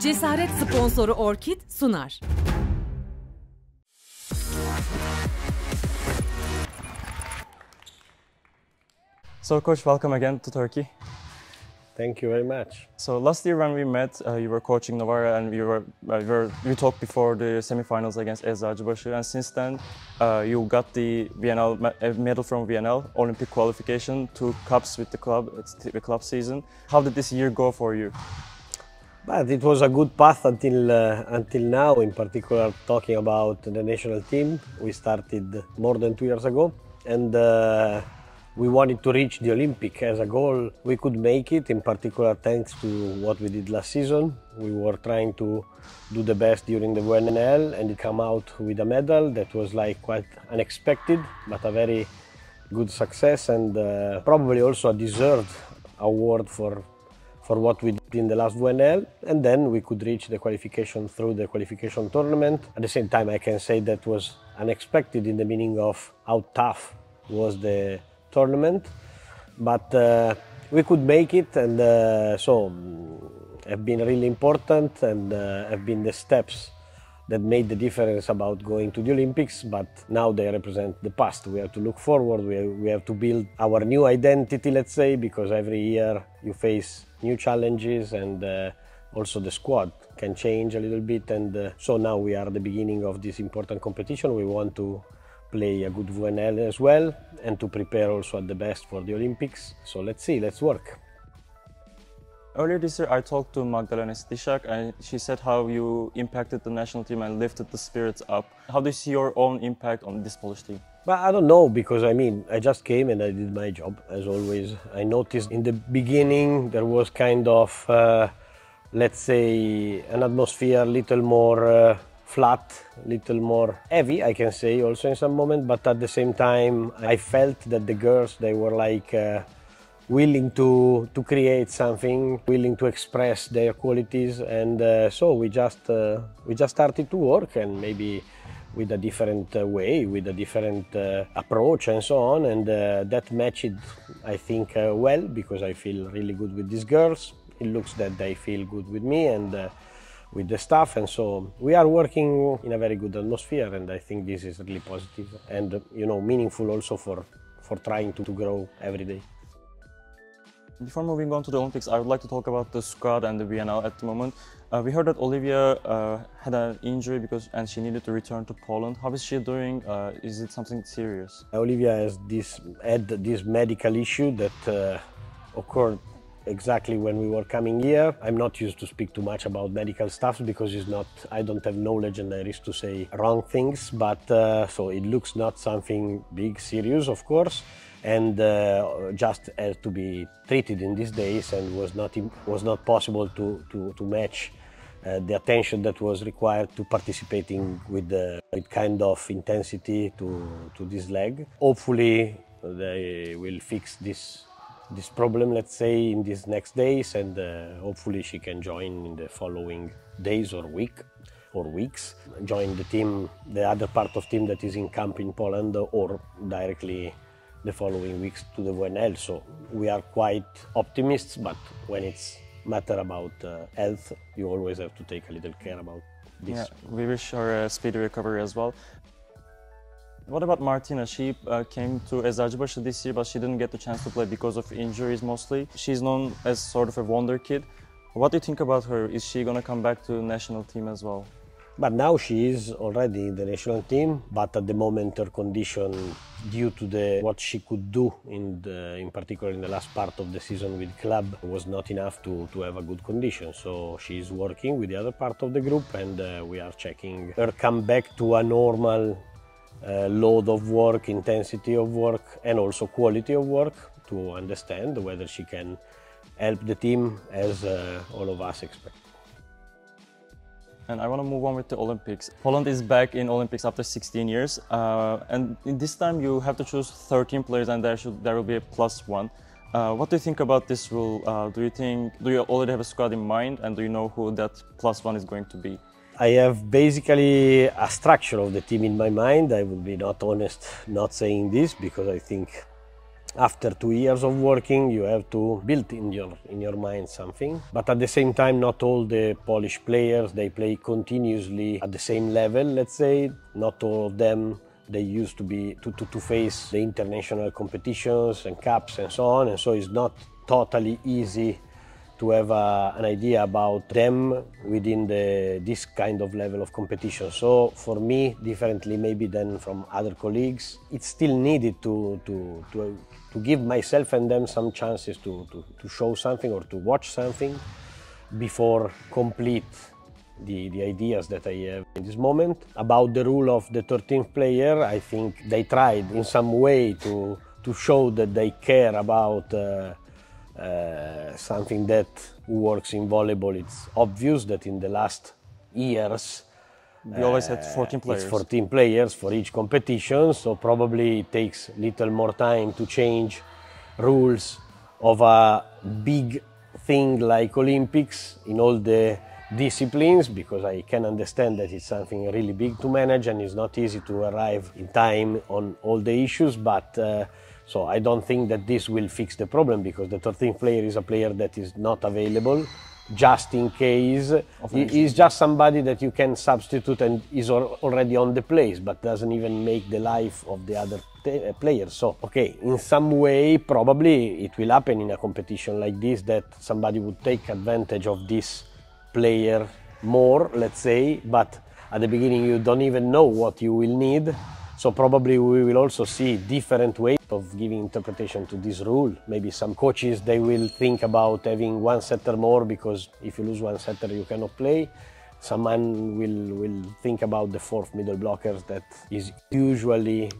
Cesaret sponsoru Orkid sunar. So, Coach, welcome again to Turkey. Thank you very much. So last year when we met, you were coaching Onlara, and we talked before the semifinals against Eczacıbaşı, and since then you got the medal from VNL, Olympic qualification, 2 cups with the club. It's the club season. How did this year go for you? But it was a good path until now. In particular, talking about the national team, we started more than 2 years ago, and we wanted to reach the Olympic as a goal. We could make it, in particular thanks to what we did last season. We were trying to do the best during the VNL and come out with a medal that was like quite unexpected, but a very good success, and probably also a deserved award for what we did in the last VNL. And then we could reach the qualification through the qualification tournament. At the same time, I can say that was unexpected in the meaning of how tough was the tournament, but we could make it, and so have been really important, and have been the steps that made the difference about going to the Olympics. But now they represent the past. We have to look forward. We have to build our new identity, let's say, because every year you face new challenges, and also the squad can change a little bit, and so now we are at the beginning of this important competition. We want to play a good VNL as well, and to prepare also at the best for the Olympics. So let's see, let's work. Earlier this year I talked to Magda'yla and she said how you impacted the national team and lifted the spirits up. How do you see your own impact on this Polish team? But I don't know, because I mean, I just came and I did my job as always. I noticed in the beginning there was kind of, let's say, an atmosphere a little more flat, little more heavy, I can say, also in some moment, but at the same time I felt that the girls, they were like willing to create something, willing to express their qualities, and so we just started to work, and maybe with a different way, with a different approach and so on, and that matched, I think, well, because I feel really good with these girls. It looks that they feel good with me, and with the staff, and so we are working in a very good atmosphere, and I think this is really positive and meaningful also for trying to grow every day. Before moving on to the Olympics, I would like to talk about the squad and the VNL at the moment. We heard that Olivia had an injury and she needed to return to Poland. How is she doing? Is it something serious? Olivia had this medical issue that occurred exactly when we were coming here. I'm not used to speak too much about medical stuff because I don't have knowledge and I risk to say wrong things, but so it looks not something big, serious, of course, and just has to be treated in these days, and was not possible to match the attention that was required to participating with kind of intensity to this leg. Hopefully they will fix this problem, let's say, in these next days, and hopefully she can join in the following days or weeks, join the team, the other part of team that is in camp in Poland, or directly the following weeks to the VNL. So we are quite optimists, but when it's matter about health, you always have to take a little care about this. Yeah, we wish her a speedy recovery as well. What about Martina? She came to Eczacıbaşı this year, but she didn't get the chance to play because of injuries mostly. She's known as sort of a wonder kid. What do you think about her? Is she going to come back to the national team as well? But now she is already in the national team, but at the moment her condition, due to what she could do in particular in the last part of the season with club, was not enough to have a good condition. So she is working with the other part of the group, and we are checking her come back to a normal load of work, intensity of work, and also quality of work, to understand whether she can help the team as all of us expect. And I want to move on with the Olympics. Poland is back in Olympics after 16 years, and in this time you have to choose 13 players, and there will be a +1. What do you think about this rule? Do you already have a squad in mind, and do you know who that +1 is going to be? I have basically a structure of the team in my mind. I would be not honest not saying this, because I think After 2 years of working, you have to build in your mind something. But at the same time, not all the Polish players, they play continuously at the same level, let's say. Not all of them, they used to be to face the international competitions and cups and so on. And so it's not totally easy to have an idea about them within this kind of level of competition. So for me, differently maybe than from other colleagues, it's still needed to give myself and them some chances to show something or to watch something before complete the ideas that I have in this moment. About the rule of the 13th player, I think they tried in some way to show that they care about something that works in volleyball. It's obvious that in the last years we always had 14 players. It's 14 players for each competition, so probably it takes little more time to change rules of a big thing like Olympics in all the disciplines, because I can understand that it's something really big to manage and it's not easy to arrive in time on all the issues, but so I don't think that this will fix the problem, because the 13th player is a player that is not available just in case. He's just somebody that you can substitute and is already on the place, but doesn't even make the life of the other players. So, okay, in some way, probably it will happen in a competition like this that somebody would take advantage of this player more, let's say, but at the beginning you don't even know what you will need. So probably we will also see different ways of giving interpretation to this rule. Maybe some coaches, they will think about having one setter more, because if you lose one setter you cannot play. Someone will think about the fourth middle blockers that is usually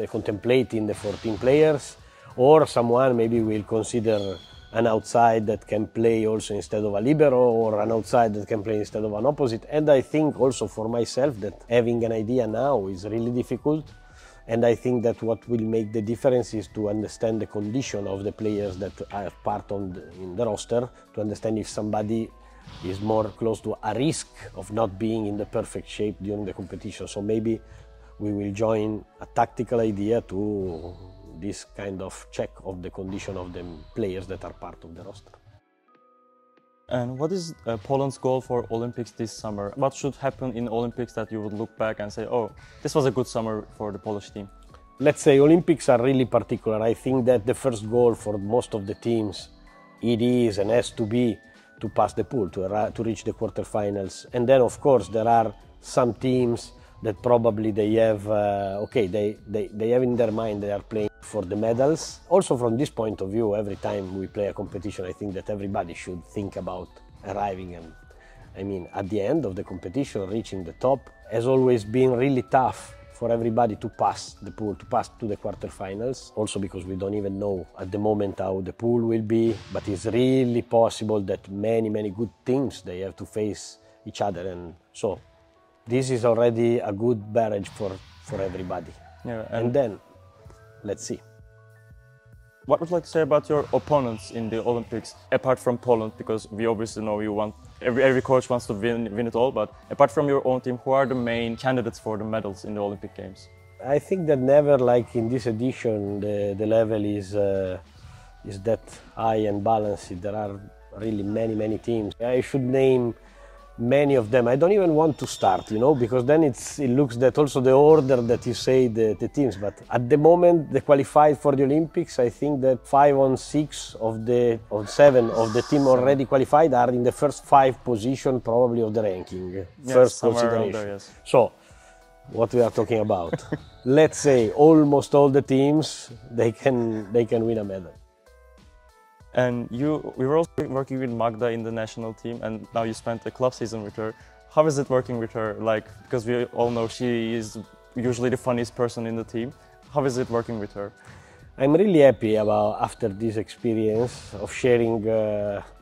contemplating the 14 players, or someone maybe will consider an outside that can play also instead of a libero, or an outside that can play instead of an opposite. And I think also for myself that having an idea now is really difficult. And I think that what will make the difference is to understand the condition of the players that are part in the roster, to understand if somebody is more close to a risk of not being in the perfect shape during the competition. So maybe we will join a tactical idea to this kind of check of the condition of the players that are part of the roster. And what is Poland's goal for Olympics this summer? What should happen in Olympics that you would look back and say, oh, this was a good summer for the Polish team? Let's say Olympics are really particular. I think that the first goal for most of the teams, it is and has to be to pass the pool, to reach the quarterfinals. And then of course there are some teams that probably they have, they have in their mind they are playing for the medals. Also from this point of view, every time we play a competition, I think that everybody should think about arriving and, at the end of the competition, reaching the top. Has always been really tough for everybody to pass the pool, to pass to the quarterfinals. Also because we don't even know at the moment how the pool will be, but it's really possible that many good teams, they have to face each other. And so this is already a good barrage for everybody. Yeah, and then, let's see. What would you like to say about your opponents in the Olympics, apart from Poland? Because we obviously know you want, every coach wants to win it all, but apart from your own team, who are the main candidates for the medals in the Olympic Games? I think that never, like in this edition, the level is that high and balanced. There are really many teams. I should name many of them. I don't even want to start, because then it looks that also the order that you say the teams. But at the moment, the qualified for the Olympics, I think that 5 on 6 of 7 of the team already qualified are in the first 5 position, probably of the ranking. Yes, first consideration. Around there, yes. So, what we are talking about? Let's say almost all the teams they can win a medal. And we were also working with Magda in the national team, and now you spent a club season with her. How is it working with her? Because we all know she is usually the funniest person in the team. How is it working with her? I'm really happy after this experience of sharing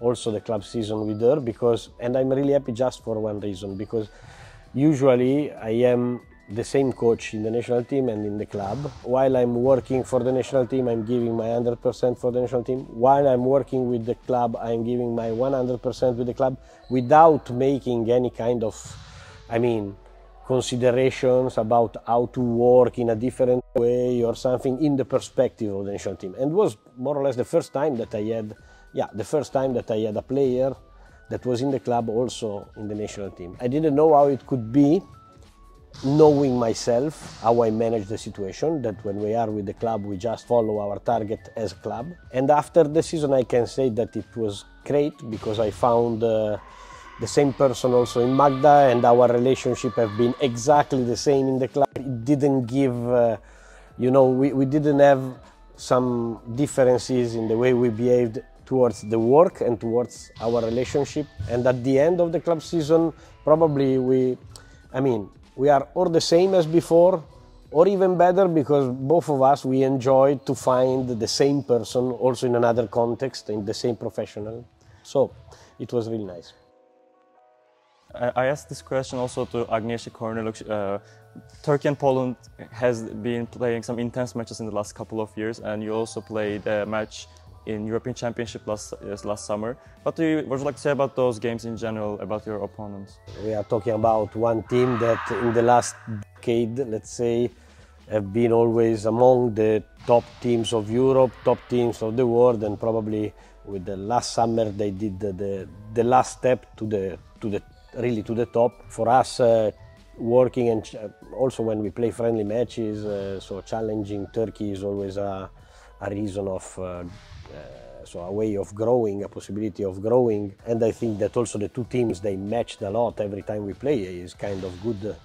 also the club season with her, and I'm really happy just for one reason, because usually I am the same coach in the national team and in the club. While I'm working for the national team, I'm giving my 100% for the national team. While I'm working with the club, I'm giving my 100% with the club, without making any kind of, considerations about how to work in a different way or something in the perspective of the national team. And it was more or less the first time that I had a player that was in the club also in the national team. I didn't know how it could be, knowing myself, how I manage the situation, that when we are with the club we just follow our target as a club. And after the season I can say that it was great because I found the same person also in Magda, and our relationship have been exactly the same in the club. It didn't give, we didn't have some differences in the way we behaved towards the work and towards our relationship. And at the end of the club season, probably we are or the same as before, or even better, because both of us, we enjoyed to find the same person also in another context, in the same professional. So it was really nice. I asked this question also to Agnieszka Korneluk. Turkey and Poland has been playing some intense matches in the last couple of years, and you also played a match in European Championship last summer. What would you like to say about those games in general, about your opponents? We are talking about one team that in the last decade, let's say, have been always among the top teams of Europe, top teams of the world, and probably with the last summer they did the last step to the top. For us, working and also when we play friendly matches, so challenging Turkey is always a reason of so a way of growing, a possibility of growing. And I think that also the two teams, they matched a lot every time we play. Is kind of good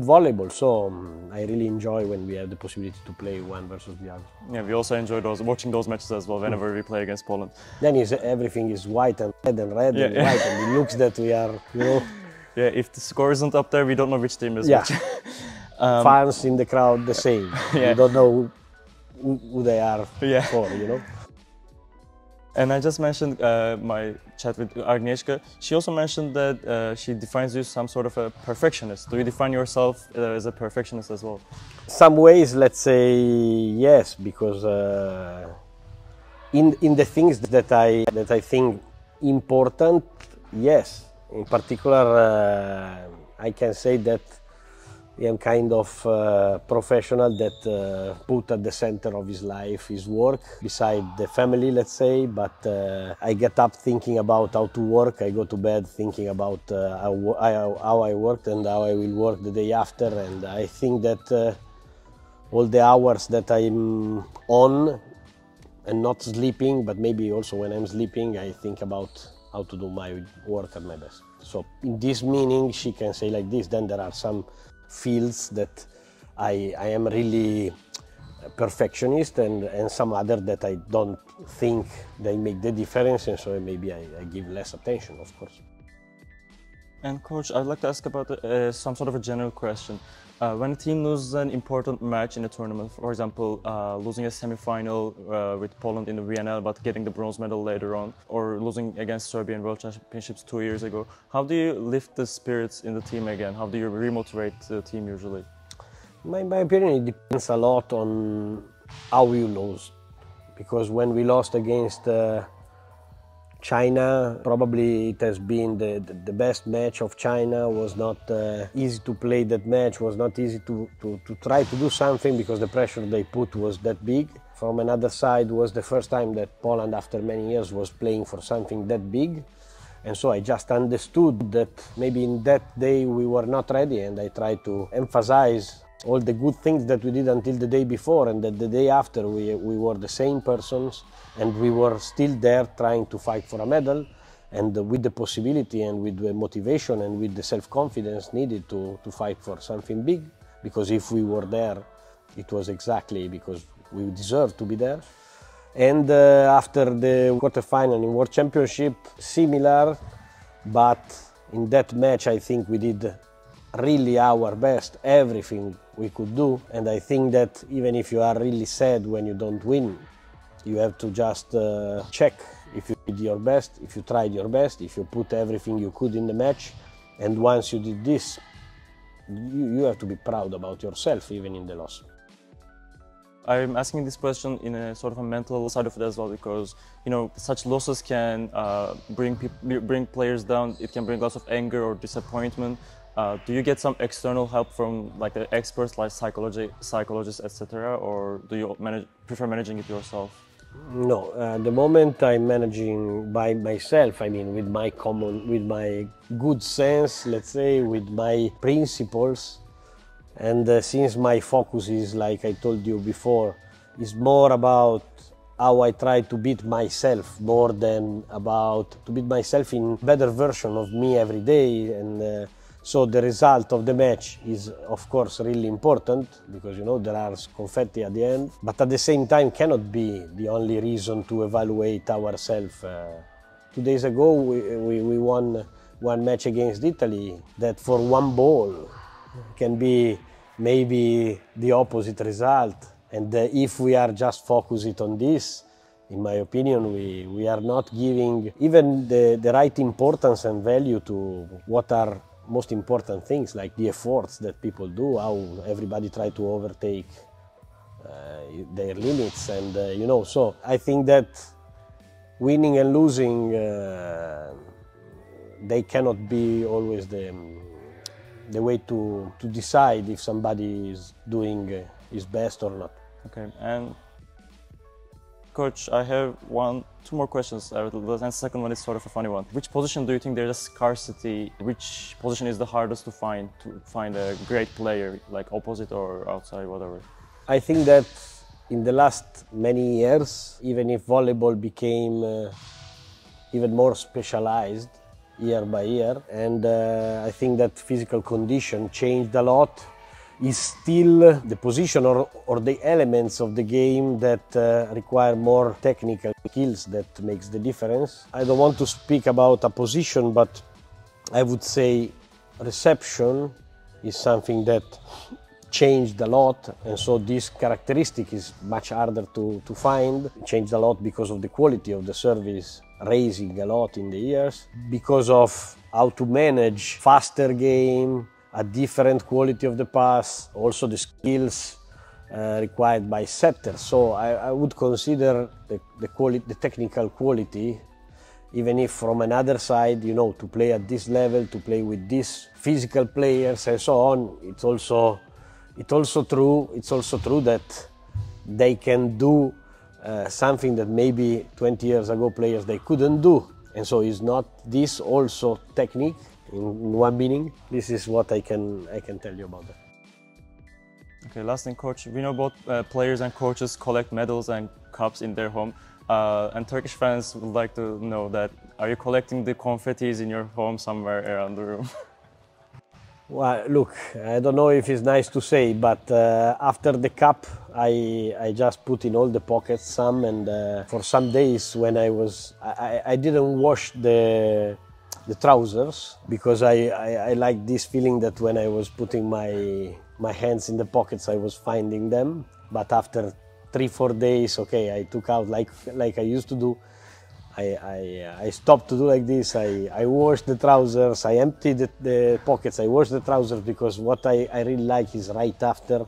volleyball. So I really enjoy when we have the possibility to play one versus the other. Yeah, we also enjoy watching those matches as well whenever we play against Poland. Then everything is white and red and red and white, and it looks that we are, Yeah, if the score isn't up there, we don't know which team is which. Fans in the crowd the same. Yeah. You don't know who they are for, And I just mentioned my chat with Agnieszka. She also mentioned that she defines you some sort of a perfectionist. Do you define yourself as a perfectionist as well? Some ways, let's say yes, because in the things that I think important, yes. In particular, I can say that I am kind of professional that put at the center of his life his work, beside the family, let's say. But I get up thinking about how to work. I go to bed thinking about how I worked and how I will work the day after. And I think that all the hours that I'm on and not sleeping, but maybe also when I'm sleeping, I think about how to do my work at my best. So in this meaning, she can say like this. Then there are some fields that I am really perfectionist, and some other that I don't think they make the difference, and so maybe I give less attention, of course. And coach, I'd like to ask about some sort of a general question. When a team loses an important match in a tournament, for example, losing a semi-final with Poland in the VNL but getting the bronze medal later on, or losing against Serbia in World Championships 2 years ago, how do you lift the spirits in the team again? How do you remotivate the team usually? In my opinion, it depends a lot on how you lose. Because when we lost against China, probably it has been the best match of China. Was not easy to play that match, was not easy to try to do something because the pressure they put was that big. From another side, was the first time that Poland after many years was playing for something that big. And so I just understood that maybe in that day we were not ready, and I tried to emphasize all the good things that we did until the day before, and that the day after we were the same persons, and we were still there trying to fight for a medal, and with the possibility and with the motivation and with the self-confidence needed to fight for something big. Because if we were there, it was exactly because we deserved to be there. And after the quarterfinal in World Championship, similar, but in that match I think we did really our best, everything we could do. And I think that even if you are really sad when you don't win, you have to just check if you did your best, if you tried your best, if you put everything you could in the match. And once you did this, you have to be proud about yourself, even in the loss. I'm asking this question in a sort of a mental side of it as well, because such losses can bring players down. It can bring lots of anger or disappointment. Do you get some external help from like the experts, like psychologists, etc., or do you prefer managing it yourself? No, at the moment I'm managing by myself. I mean, with my good sense, let's say, with my principles. And since my focus is, like I told you before, is more about how I try to beat myself more than about to beat myself in better version of me every day. And so the result of the match is, of course, really important because, you know, there are confetti at the end. But at the same time, cannot be the only reason to evaluate ourselves. 2 days ago, we won one match against Italy that for one ball can be maybe the opposite result. And if we are just focused on this, in my opinion, we are not giving even the right importance and value to what are most important things, like the efforts that people do, how everybody try to overtake their limits. And you know, so I think that winning and losing, they cannot be always the way to decide if somebody is doing his best or not. Okay, and Coach, I have two more questions. And the second one is sort of a funny one. Which position do you think there's a scarcity? Which position is the hardest to find a great player, like opposite or outside, whatever? I think that in the last many years, even if volleyball became even more specialized year by year, and I think that physical condition changed a lot, is still the position or the elements of the game that require more technical skills that makes the difference. I don't want to speak about a position, but I would say reception is something that changed a lot, and so this characteristic is much harder to find. It changed a lot because of the quality of the service raising a lot in the years, because of how to manage faster game, a different quality of the pass, also the skills required by setters. So I would consider the technical quality, even if from another side, you know, to play at this level, to play with these physical players and so on, it's also true that they can do something that maybe 20 years ago players they couldn't do. And so is not this also technique in one meaning? This is what I can tell you about that. Okay, last thing, Coach. We know both players and coaches collect medals and cups in their home. And Turkish fans would like to know that, are you collecting the confettis in your home somewhere around the room? Well, look, I don't know if it's nice to say, but after the cup, I just put in all the pockets some, and for some days when I didn't wash the trousers, because I like this feeling that when I was putting my hands in the pockets, I was finding them. But after 3-4 days, okay, I took out like I used to do. I stopped to do like this. I washed the trousers, I emptied the pockets, I washed the trousers, because what I really like is right after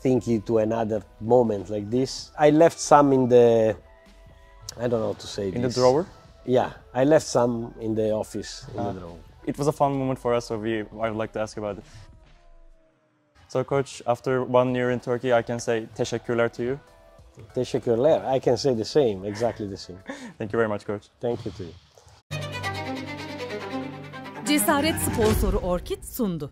thinking to another moment like this. I left some in the, I don't know how to say in this. The drawer? Yeah, I left some in the office in the drawer. It was a fun moment for us, so I would like to ask about it. So Coach, after 1 year in Turkey, I can say teşekkürler to you. Teşekkürler. I can say the same, exactly the same. Thank you very much, Coach. Thank you to you. Cesaret sponsoru Orkid sundu.